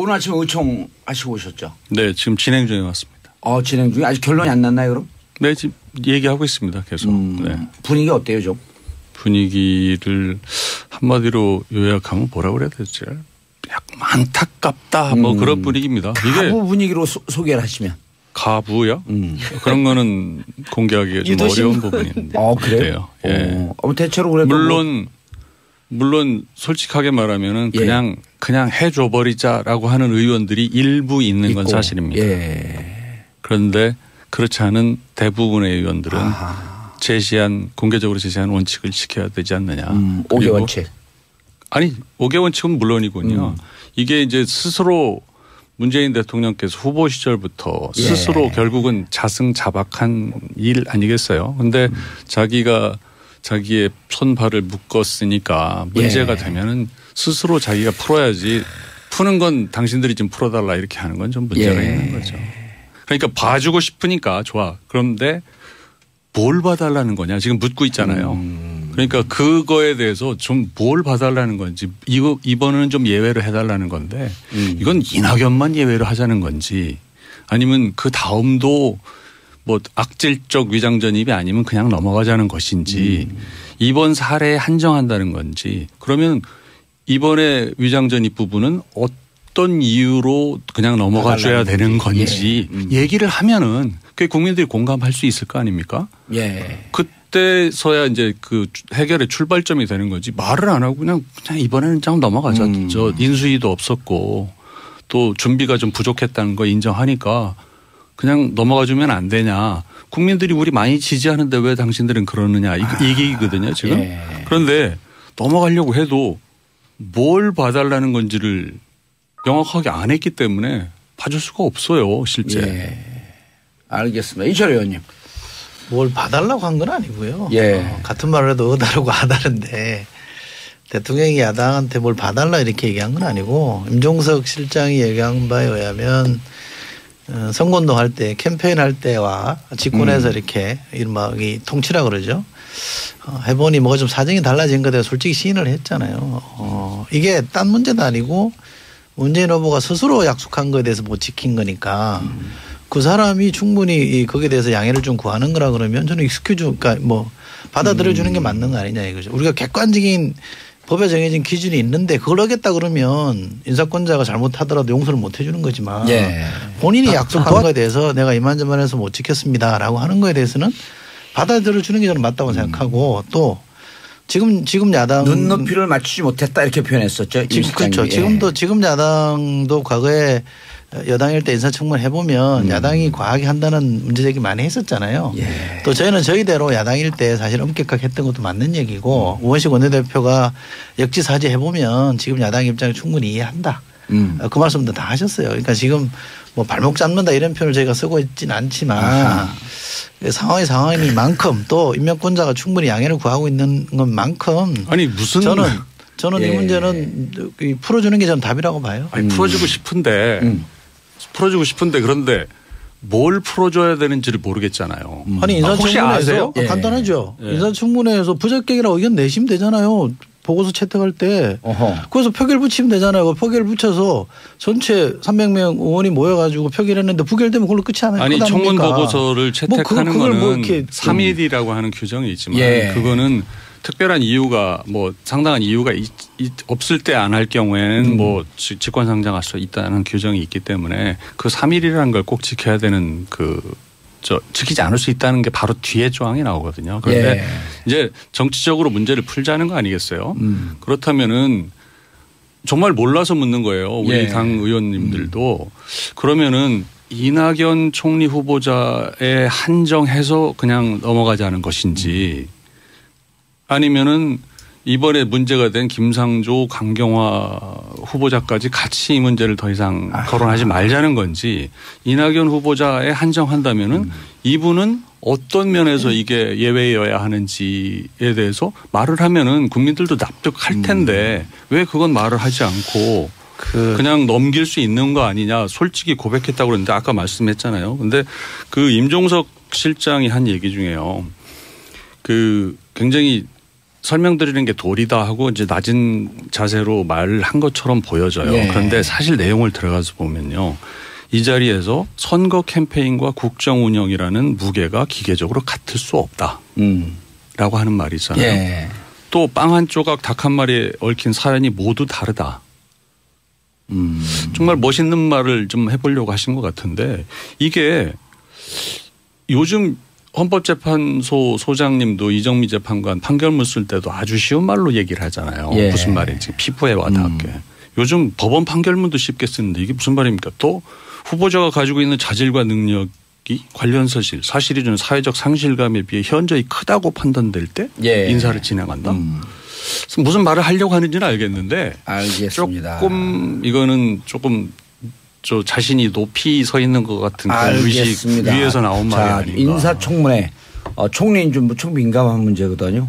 오늘 아침에 의총하시고 오셨죠? 네, 지금 진행 중에 왔습니다. 진행 중에 아직 결론이 안 났나요, 그럼? 네, 지금 얘기하고 있습니다. 계속. 네. 분위기 어때요, 좀? 분위기를 한마디로 요약하면 뭐라 그래야 되지? 약간 안타깝다 뭐 그런 분위기입니다. 가부 분위기로 소개를 하시면. 가부요? 그런 거는 공개하기가 좀 어려운 부분인데. 그래요? 예. 대체로 그래도 물론 솔직하게 말하면은 그냥 해줘 버리자라고 하는 의원들이 일부 있는 건 사실입니다. 예. 그런데 그렇지 않은 대부분의 의원들은 공개적으로 제시한 원칙을 지켜야 되지 않느냐. 5개 원칙. 아니 5개 원칙은 물론이군요. 이게 이제 스스로 문재인 대통령께서 후보 시절부터 스스로 결국은 자승자박한 일 아니겠어요. 그런데 자기가 자기의 손발을 묶었으니까 문제가 되면은 스스로 자기가 풀어야지, 푸는 건 당신들이 좀 풀어달라 이렇게 하는 건 좀 문제가 있는 거죠. 그러니까 봐주고 싶으니까 좋아. 그런데 뭘 봐달라는 거냐 지금 묻고 있잖아요. 그러니까 그거에 대해서 좀 뭘 봐달라는 건지, 이번에는 좀 예외를 해달라는 건데 이건 이낙연만 예외로 하자는 건지, 아니면 그 다음도 뭐 악질적 위장전입이 아니면 그냥 넘어가자는 것인지, 이번 사례에 한정한다는 건지, 그러면 이번에 위장전입 부분은 어떤 이유로 그냥 넘어가 줘야 되는 건지 얘기를 하면은 그게 국민들이 공감할 수 있을 거 아닙니까? 그때서야 이제 그 해결의 출발점이 되는 거지, 말을 안 하고 그냥 이번에는 좀 넘어가자. 저 인수위도 없었고 또 준비가 좀 부족했다는 거 인정하니까 그냥 넘어가 주면 안 되냐. 국민들이 우리 많이 지지하는데 왜 당신들은 그러느냐. 이기거든요 지금. 그런데 넘어가려고 해도 뭘 봐달라는 건지를 명확하게 안 했기 때문에 봐줄 수가 없어요 실제. 알겠습니다. 이철 의원님. 뭘 봐달라고 한 건 아니고요. 같은 말을 해도 어다르고 아다른데 대통령이 야당한테 뭘 봐달라 이렇게 얘기한 건 아니고, 임종석 실장이 얘기한 바에 의하면 선거운동 할 때, 캠페인 할 때와 집권해서 이렇게 이른바 통치라 그러죠. 해보니 뭐가 좀 사정이 달라진 거에 대해서 솔직히 시인을 했잖아요. 이게 딴 문제도 아니고 문재인 후보가 스스로 약속한 거에 대해서 못 지킨 거니까 그 사람이 충분히 거기에 대해서 양해를 좀 구하는 거라 그러면 저는 그러니까 뭐 받아들여 주는 게 맞는 거 아니냐 이거죠. 우리가 객관적인 법에 정해진 기준이 있는데 그걸 어겼다 그러면 인사권자가 잘못하더라도 용서를 못 해주는 거지만 본인이 약속한 거에 대해서 내가 이만저만해서 못 지켰습니다라고 하는 거에 대해서는 받아들여 주는 게 저는 맞다고 생각하고, 또 지금 야당 눈높이를 맞추지 못했다 이렇게 표현했었죠. 그렇죠. 지금 야당도 과거에 여당일 때 인사청문 해보면 야당이 과하게 한다는 문제제기 많이 했었잖아요. 또 저희는 저희대로 야당일 때 사실 엄격하게 했던 것도 맞는 얘기고, 우원식 원내대표가 역지사지 해보면 지금 야당 입장을 충분히 이해한다. 그 말씀도 다 하셨어요. 그러니까 지금 뭐 발목 잡는다 이런 표현을 저희가 쓰고 있지는 않지만 상황이 만큼 또 임명권자가 충분히 양해를 구하고 있는 것만큼, 아니 무슨 저는 이 문제는 풀어주는 게 전 답이라고 봐요. 아니 풀어주고 싶은데 그런데 뭘 풀어줘야 되는지를 모르겠잖아요. 아니 인사청문회에서 간단하죠. 예. 인사청문회에서 부적격이라고 의견 내시면 되잖아요. 보고서 채택할 때. 그래서 표결 붙이면 되잖아요. 표결 붙여서 전체 300명 의원이 모여가지고 표결했는데 부결되면 그걸로 끝이 아니에요. 아니 청문 보고서를 채택하는 거는 3일이라고 하는 규정이 있지만 그거는 특별한 이유가 뭐 상당한 이유가 없을 때 안 할 경우에는 뭐 직권상정할 수 있다는 규정이 있기 때문에 그 3일이라는 걸 꼭 지켜야 되는 지키지 않을 수 있다는 게 바로 뒤에 조항이 나오거든요. 그런데 이제 정치적으로 문제를 풀자는 거 아니겠어요? 그렇다면은 정말 몰라서 묻는 거예요. 우리 당 의원님들도. 그러면은 이낙연 총리 후보자에 한정해서 그냥 넘어가자는 것인지, 아니면은 이번에 문제가 된 김상조, 강경화 후보자까지 같이 이 문제를 더 이상 거론하지 말자는 건지, 이낙연 후보자에 한정한다면은 이분은 어떤 면에서 이게 예외여야 하는지에 대해서 말을 하면은 국민들도 납득할 텐데 왜 그건 말을 하지 않고 그냥 넘길 수 있는 거 아니냐, 솔직히 고백했다고 그러는데 아까 말씀했잖아요. 근데 그 임종석 실장이 한 얘기 중에요. 굉장히 설명드리는 게 도리다 하고 이제 낮은 자세로 말을 한 것처럼 보여져요. 예. 그런데 사실 내용을 들어가서 보면요. 이 자리에서 선거 캠페인과 국정 운영이라는 무게가 기계적으로 같을 수 없다. 라고 하는 말이 있잖아요. 예. 또 빵 한 조각 닭 한 마리에 얽힌 사연이 모두 다르다. 정말 멋있는 말을 좀 해보려고 하신 것 같은데 이게 요즘 헌법재판소 소장님도 이정미 재판관 판결문 쓸 때도 아주 쉬운 말로 얘기를 하잖아요. 예. 무슨 말인지 피부에 와닿게. 요즘 법원 판결문도 쉽게 쓰는데 이게 무슨 말입니까? 또 후보자가 가지고 있는 자질과 능력이 관련 사실이 주는 사회적 상실감에 비해 현저히 크다고 판단될 때 예. 인사를 진행한다. 무슨 말을 하려고 하는지는 알겠는데 알겠습니다. 조금 이거는 조금 저 자신이 높이 서 있는 것 같은 그런 의식 위에서 나온 말이 아닌가. 인사청문회 총리인 줄 무척 민감한 문제거든요.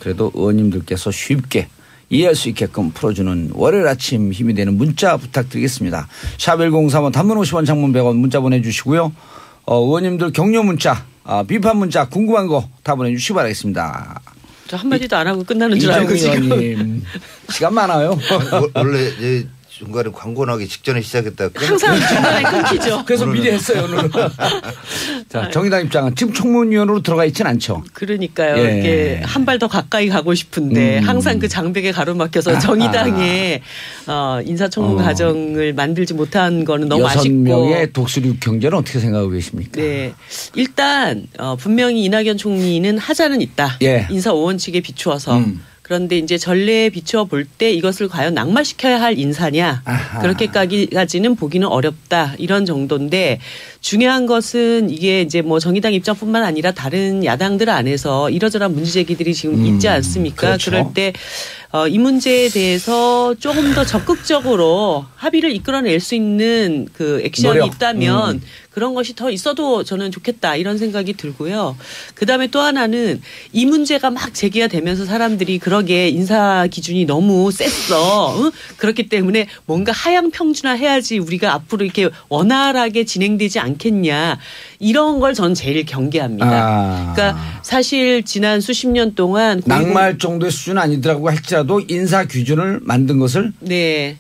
그래도 의원님들께서 쉽게 이해할 수 있게끔 풀어주는 월요일 아침 힘이 되는 문자 부탁드리겠습니다. 샵 1035 단문 50원 장문 100원 문자 보내주시고요. 의원님들 격려 문자 비판 문자 궁금한 거 다 보내주시기 바라겠습니다. 저 한마디도 안 하고 끝나는 줄 알고 지금. 시간 많아요. 원래 중간에 광고 나기 직전에 시작했다. 항상 중간에 끊기죠. 그래서 미리 했어요 오늘은. 자, 정의당 입장은 지금 청문위원으로 들어가 있지는 않죠. 그러니까요. 예. 이게 한 발 더 가까이 가고 싶은데 항상 그 장벽에 가로막혀서 정의당의 인사청문 과정을 만들지 못한 거는 너무 아쉽고. 6명의 독수리 경제는 어떻게 생각하고 계십니까? 네. 일단 분명히 이낙연 총리는 하자는 있다. 예. 인사 5원칙에 비추어서. 그런데 이제 전례에 비추어 볼 때 이것을 과연 낙마시켜야 할 인사냐. 아하. 그렇게까지는 보기는 어렵다. 이런 정도인데 중요한 것은 이게 이제 뭐 정의당 입장뿐만 아니라 다른 야당들 안에서 이러저러한 문제 제기들이 지금 있지 않습니까? 그렇죠. 그럴 때 이 문제에 대해서 조금 더 적극적으로 합의를 이끌어낼 수 있는 그 액션이 노력. 있다면 그런 것이 더 있어도 저는 좋겠다 이런 생각이 들고요. 그다음에 또 하나는 이 문제가 막 제기가 되면서 사람들이 그러게 인사 기준이 너무 셌어. 응? 그렇기 때문에 뭔가 하향 평준화해야지 우리가 앞으로 이렇게 원활하게 진행되지 않겠냐. 이런 걸 전 제일 경계합니다. 그러니까 사실 지난 수십 년 동안 낙마할 정도의 수준은 아니더라고 할지라도 인사 기준을 만든 것을 네.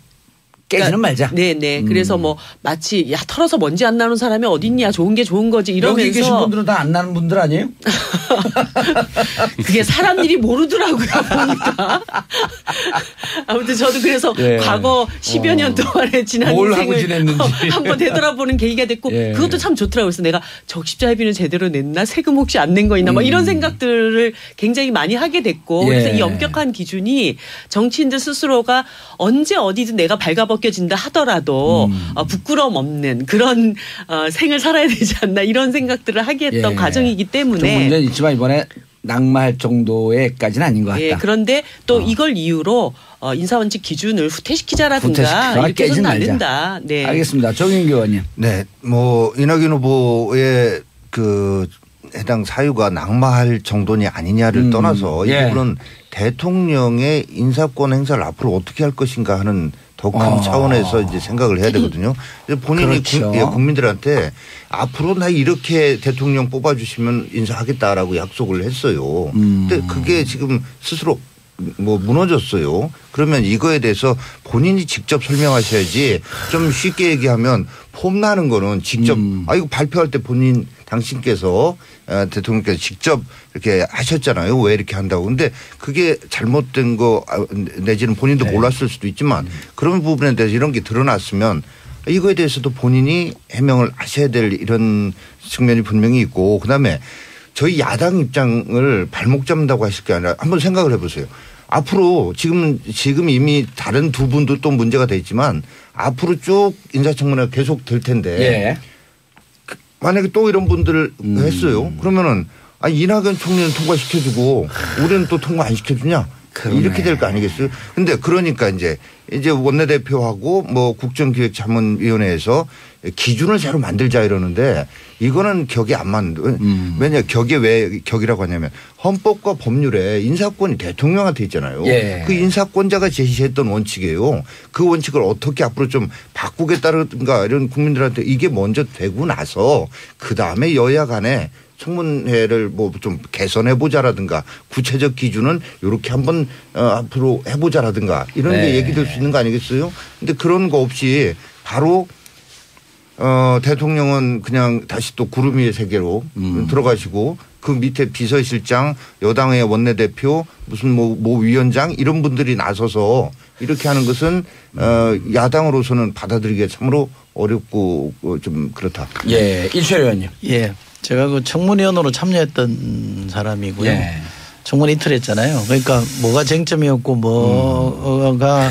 깨지는 말자. 네네. 그래서 뭐 마치 야 털어서 먼지 안 나는 사람이 어딨냐 좋은 게 좋은 거지 이러면서. 여기 계신 분들은 다 안 나는 분들 아니에요? 그게 사람 일이 모르더라고요. 보니까. 아무튼 저도 그래서 예. 과거 10여 년 동안에 지난 뭘 하고 인생을 지냈는지. 한번 되돌아보는 계기가 됐고 예. 그것도 참 좋더라고요. 그래서 내가 적십자회비는 제대로 냈나 세금 혹시 안 낸 거 있나 뭐 이런 생각들을 굉장히 많이 하게 됐고 예. 그래서 이 엄격한 기준이 정치인들 스스로가 언제 어디든 내가 발가벗겨진다 하더라도 부끄러움 없는 그런 생을 살아야 되지 않나 이런 생각들을 하게 했던 예. 과정이기 좀 때문에 문제는 있지만 이번에 낙마할 정도의까지는 아닌 것 같다. 예, 그런데 또 이걸 이유로 인사원칙 기준을 후퇴시키자라든가 이렇게 해서는 안 된다. 네. 알겠습니다. 정인규 의원님. 네, 뭐 이낙연 후보의 그 해당 사유가 낙마할 정도냐 아니냐를 떠나서 이 예. 부분은 대통령의 인사권 행사를 앞으로 어떻게 할 것인가 하는 더 큰 차원에서 이제 생각을 해야 되거든요. 본인이 그렇죠. 국민들한테 앞으로 나 이렇게 대통령 뽑아주시면 인사하겠다라고 약속을 했어요. 근데 그게 지금 스스로 뭐 무너졌어요. 그러면 이거에 대해서 본인이 직접 설명하셔야지. 좀 쉽게 얘기하면 폼나는 거는 직접 이거 발표할 때 당신께서 대통령께서 직접 이렇게 하셨잖아요. 왜 이렇게 한다고. 근데 그게 잘못된 거 내지는 본인도 몰랐을 수도 있지만 그런 부분에 대해서 이런 게 드러났으면 이거에 대해서도 본인이 해명을 하셔야 될 이런 측면이 분명히 있고 그다음에 저희 야당 입장을 발목 잡는다고 하실 게 아니라 한번 생각을 해보세요. 앞으로 지금 이미 다른 두 분도 또 문제가 돼 있지만 앞으로 쭉 인사청문회가 계속 될 텐데 예. 만약에 또 이런 분들을 했어요. 그러면은 이낙연 총리는 통과시켜주고 우리는 또 통과 안 시켜주냐. 그러네. 이렇게 될 거 아니겠어요. 근데 그러니까 이제 원내대표하고 뭐 국정기획자문위원회에서 기준을 새로 만들자 이러는데 이거는 격이 안 맞는. 왜냐 격이 왜 격이라고 하냐면 헌법과 법률에 인사권이 대통령한테 있잖아요. 예. 그 인사권자가 제시했던 원칙이에요. 그 원칙을 어떻게 앞으로 좀 바꾸겠다든가 이런 국민들한테 이게 먼저 되고 나서 그다음에 여야 간에 청문회를 뭐 좀 개선해 보자라든가 구체적 기준은 이렇게 한번 앞으로 해보자라든가 이런 게 얘기될 수 있는 거 아니겠어요? 근데 그런 거 없이 바로 대통령은 그냥 다시 또 구름 위의 세계로 들어가시고 그 밑에 비서실장, 여당의 원내대표, 무슨 뭐 위원장 이런 분들이 나서서 이렇게 하는 것은 야당으로서는 받아들이기가 참으로 어렵고 좀 그렇다. 예, 일철 의원님. 예, 제가 그 청문위원으로 참여했던 사람이고요. 예. 청문 이틀 했잖아요. 그러니까 뭐가 쟁점이었고 뭐가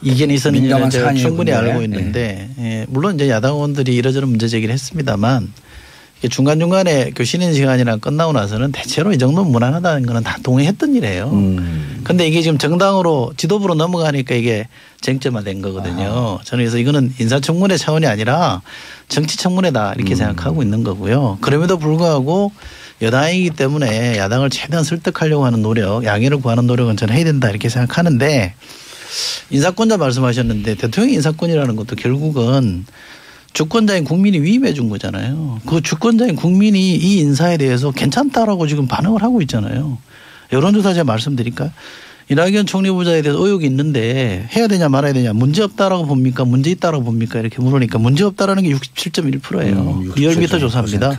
이견이 있었는지는 제가 충분히 알고 있는데 예, 물론 이제 야당 의원들이 이러저런 문제 제기를 했습니다만 중간중간에 교신인 시간이나 끝나고 나서는 대체로 이 정도는 무난하다는 거는 다 동의했던 일이에요. 그런데 이게 지금 정당으로 지도부로 넘어가니까 이게 쟁점화된 거거든요. 저는 그래서 이거는 인사청문회 차원이 아니라 정치청문회다 이렇게 생각하고 있는 거고요. 그럼에도 불구하고 여당이기 때문에 야당을 최대한 설득하려고 하는 노력, 양해를 구하는 노력은 저는 해야 된다 이렇게 생각하는데 인사권자 말씀하셨는데 대통령 인사권이라는 것도 결국은 주권자인 국민이 위임해 준 거잖아요. 그 주권자인 국민이 이 인사에 대해서 괜찮다라고 지금 반응을 하고 있잖아요. 여론조사 제가 말씀드릴까요? 이낙연 총리 후보자에 대해서 의혹이 있는데 해야 되냐 말아야 되냐 문제 없다라고 봅니까 문제 있다라고 봅니까 이렇게 물으니까 문제 없다라는 게 67.1%예요. 리얼미터 조사입니다.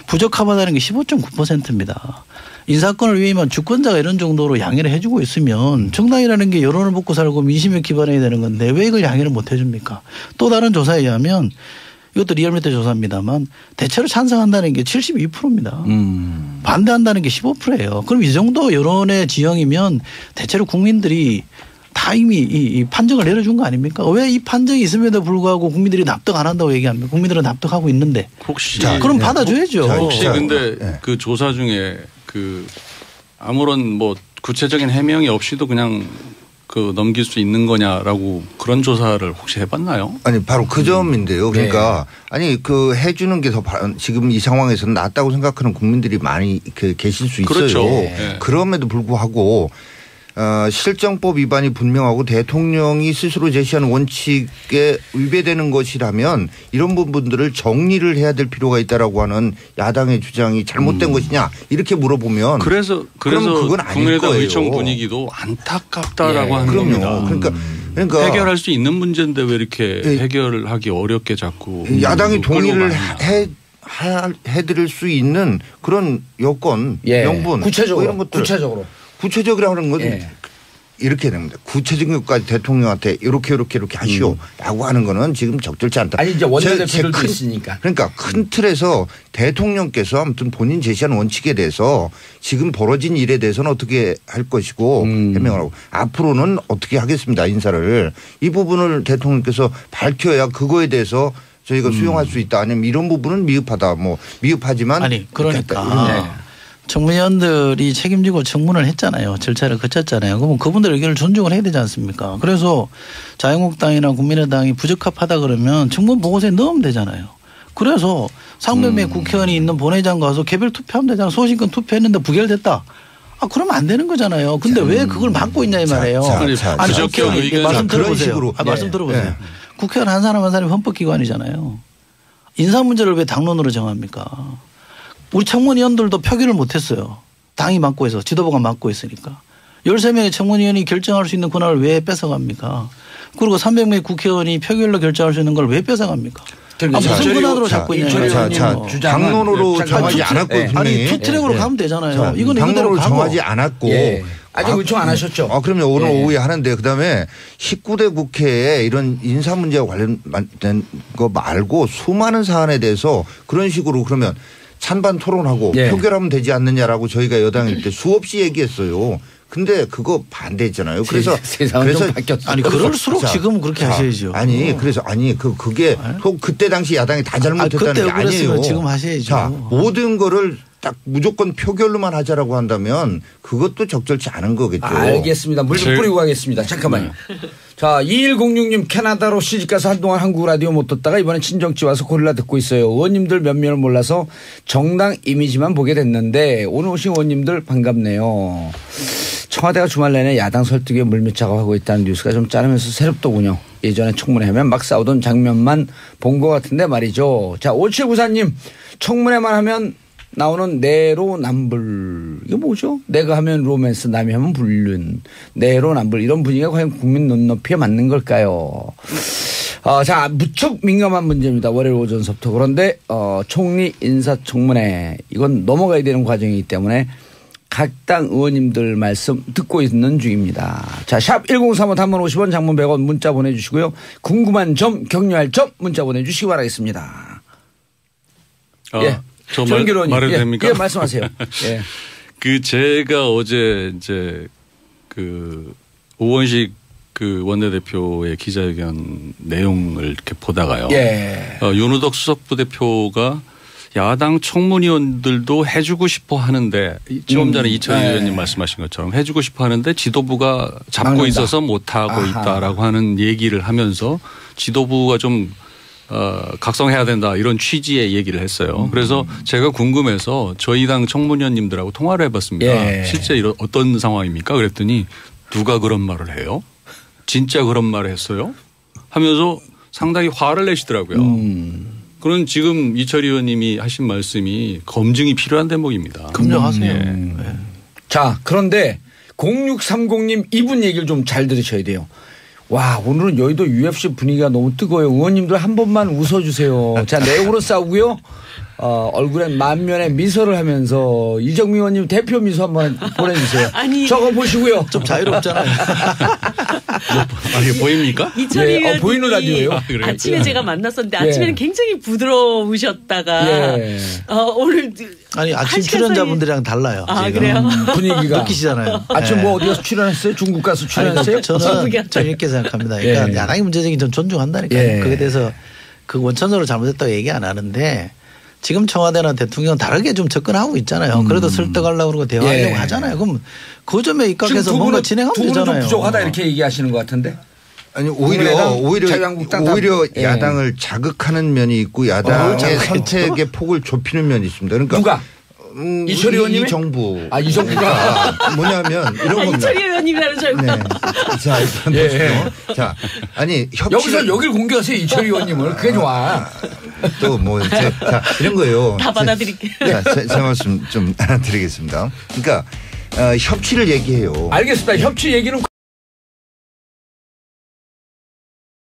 부적합하다는 게 15.9%입니다. 인사권을 위임한 주권자가 이런 정도로 양해를 해주고 있으면 정당이라는 게 여론을 먹고 살고 민심에 기반해야 되는 건데 왜 이걸 양해를 못 해줍니까? 또 다른 조사에 의하면 이것도 리얼미터 조사입니다만 대체로 찬성한다는 게 72%입니다. 반대한다는 게 15%예요. 그럼 이 정도 여론의 지형이면 대체로 국민들이 다 이미 이 판정을 내려준 거 아닙니까? 왜 이 판정이 있음에도 불구하고 국민들이 납득 안 한다고 얘기합니까? 국민들은 납득하고 있는데. 혹시 그럼 받아줘야죠. 혹시 근데 그 조사 중에 그 아무런 뭐 구체적인 해명이 없이도 그냥 그 넘길 수 있는 거냐라고 그런 조사를 혹시 해봤나요? 아니 바로 그 점인데요. 그러니까 아니 그 해주는 게 더 지금 이 상황에서는 낫다고 생각하는 국민들이 많이 계실 수 있어요. 그렇죠. 그럼에도 불구하고 실정법 위반이 분명하고 대통령이 스스로 제시한 원칙에 위배되는 것이라면 이런 부분들을 정리를 해야 될 필요가 있다라고 하는 야당의 주장이 잘못된 것이냐 이렇게 물어보면 그래서 그건 아닐 국민의당 거예요. 의총 분위기도 안타깝다라고 하는 겁니다. 그러니까 해결할 수 있는 문제인데 왜 이렇게 해결을 하기 어렵게 자꾸 야당이 동의를 해드릴 수 있는 그런 여건, 명분 구체적으로 이런 것들 구체적이라는 건 이렇게 됩니다. 구체적인 것까지 대통령한테 이렇게 하시오라고 하는 거는 지금 적절치 않다. 아니 이제 원내대표들도 있으니까. 그러니까 큰 틀에서 대통령께서 아무튼 본인 제시한 원칙에 대해서 지금 벌어진 일에 대해서는 어떻게 할 것이고 해명을 하고 앞으로는 어떻게 하겠습니다. 인사를. 이 부분을 대통령께서 밝혀야 그거에 대해서 저희가 수용할 수 있다. 아니면 이런 부분은 미흡하다. 뭐 미흡하지만. 아니 그러니까. 청문위원들이 책임지고 청문을 했잖아요. 절차를 거쳤잖아요. 그러면 그분들 의견을 존중을 해야 되지 않습니까? 그래서 자유한국당이나 국민의당이 부적합하다 그러면 청문 보고서에 넣으면 되잖아요. 그래서 상명매 국회의원이 있는 본회의장 가서 개별 투표하면 되잖아요. 소신권 투표했는데 부결됐다. 그러면 안 되는 거잖아요. 근데 왜 그걸 막고 있냐 이 말이에요. 아니 부적격 의견 말씀 들어보세요. 말씀 들어보세요. 국회의원 한 사람 한 사람이 헌법기관이잖아요. 인사 문제를 왜 당론으로 정합니까? 우리 청문위원들도 표기를 못했어요. 당이 맡고 있어. 지도부가 맡고 있으니까. 13명의 청문위원이 결정할 수 있는 권한을 왜 뺏어갑니까? 그리고 300명의 국회의원이 표결로 결정할 수 있는 걸 왜 뺏어갑니까? 무슨 권한으로 잡고 있냐고요. 당론으로 정하지 않았고. 아니 투트랙으로 가면 되잖아요. 이건 당론으로 정하지 않았고. 아직 의총 안 하셨죠? 그러면 오늘 오후에 하는데 그다음에 19대 국회에 이런 인사 문제와 관련된 거 말고 수많은 사안에 대해서 그런 식으로 그러면 찬반 토론하고 표결하면 되지 않느냐라고 저희가 여당일 때 수없이 얘기했어요. 근데 그거 반대했잖아요. 그래서 좀 바뀌었어요. 아니 그럴수록 지금은 그렇게 하셔야죠. 그게 그때 당시 야당이 다 잘못했다는 게 아니에요. 지금 하셔야죠. 모든 거를 딱 무조건 표결로만 하자라고 한다면 그것도 적절치 않은 거겠죠. 알겠습니다. 물 좀 뿌리고 가겠습니다. 잠깐만요. 자, 2106님 캐나다로 시집가서 한동안 한국 라디오 못 듣다가 이번에 친정집 와서 고릴라 듣고 있어요. 의원님들 몇 명을 몰라서 정당 이미지만 보게 됐는데 오늘 오신 의원님들 반갑네요. 청와대가 주말 내내 야당 설득에 물밑 작업하고 있다는 뉴스가 좀 짜르면서 새롭더군요. 예전에 청문회 하면 막 싸우던 장면만 본 것 같은데 말이죠. 자, 5794님 청문회만 하면 나오는 내로남불 이게 뭐죠? 내가 하면 로맨스 남이 하면 불륜 내로남불 이런 분위기가 과연 국민 눈높이에 맞는 걸까요? 자 무척 민감한 문제입니다. 월요일 오전서부터. 그런데 총리 인사청문회 이건 넘어가야 되는 과정이기 때문에 각 당 의원님들 말씀 듣고 있는 중입니다. 자, 샵 1035 단문 50원 장문 100원 문자 보내주시고요. 궁금한 점 격려할 점 문자 보내주시기 바라겠습니다. 예. 저 말해도 됩니까? 예, 말씀하세요. 예. 제가 어제 이제 오원식 원내대표의 기자회견 내용을 이렇게 보다가요. 예. 윤우덕 수석부대표가 야당 청문위원들도 해주고 싶어 하는데 좀 전에 이철희 의원님 말씀하신 것처럼 해주고 싶어 하는데 지도부가 잡고 막는다. 있어서 못하고 있다라고 하는 얘기를 하면서 지도부가 좀 각성해야 된다 이런 취지의 얘기를 했어요. 그래서 제가 궁금해서 저희 당 청문위원님들하고 통화를 해봤습니다. 예. 실제 어떤 상황입니까? 그랬더니 누가 그런 말을 해요? 진짜 그런 말을 했어요? 하면서 상당히 화를 내시더라고요. 그런 지금 이철희 의원님이 하신 말씀이 검증이 필요한 대목입니다. 검증하세요. 예. 네. 자, 그런데 0630님 이분 얘기를 좀 잘 들으셔야 돼요. 와, 오늘은 여의도 UFC 분위기가 너무 뜨거워요. 의원님들 한 번만 웃어주세요. 자, 내용으로 싸우고요. 얼굴에 만면에 미소를 하면서 이정미 의원님 대표 미소 한번 보내주세요. 아니. 저거 보시고요. 좀 자유롭잖아요. 이게 보입니까? 이철희 의원님이 보이는 라디오예요. 그래요? 아침에 제가 만났었는데 예. 아침에는 굉장히 부드러우셨다가 예. 오늘 아니 아침 한 시간 출연자분들이랑 달라요. 아, 지금. 그래요? 분위기가. 느끼시잖아요. 아침 네. 뭐 어디 가서 출연했어요? 중국 가서 출연했어요? 저는 이렇게 생각합니다. 그러니까 예. 야당이 문제적인 좀 존중한다니까요. 예. 그에 대해서 원천적으로 잘못했다고 얘기 안 하는데 지금 청와대나 대통령은 다르게 좀 접근하고 있잖아요. 그래도 설득하려고 그러고 대화하려고 예. 하잖아요. 그럼 그 점에 입각해서 지금 뭔가 진행하면 두 분은 좀 되잖아요. 부족하다 이렇게 얘기하시는 것 같은데. 아니 국민의당, 오히려 자유한국당 예. 야당을 자극하는 면이 있고 야당의 선택의 폭을 좁히는 면이 있습니다. 그러니까 누가? 이철희 의원님이? 이 정부. 이 정부가. 뭐냐면 이런 겁니다. 이철희 의원님이라는 줄 알고. 네. 자, 일단 예. 보시죠. 자, 아니 여기서 여길 공개하세요. 이철희 의원님을. 그게 좋아. 또 자, 이런 거예요. 다 받아드릴게요. 자, 제 말씀 좀 드리겠습니다. 그러니까 협치를 얘기해요. 알겠습니다. 협치 얘기는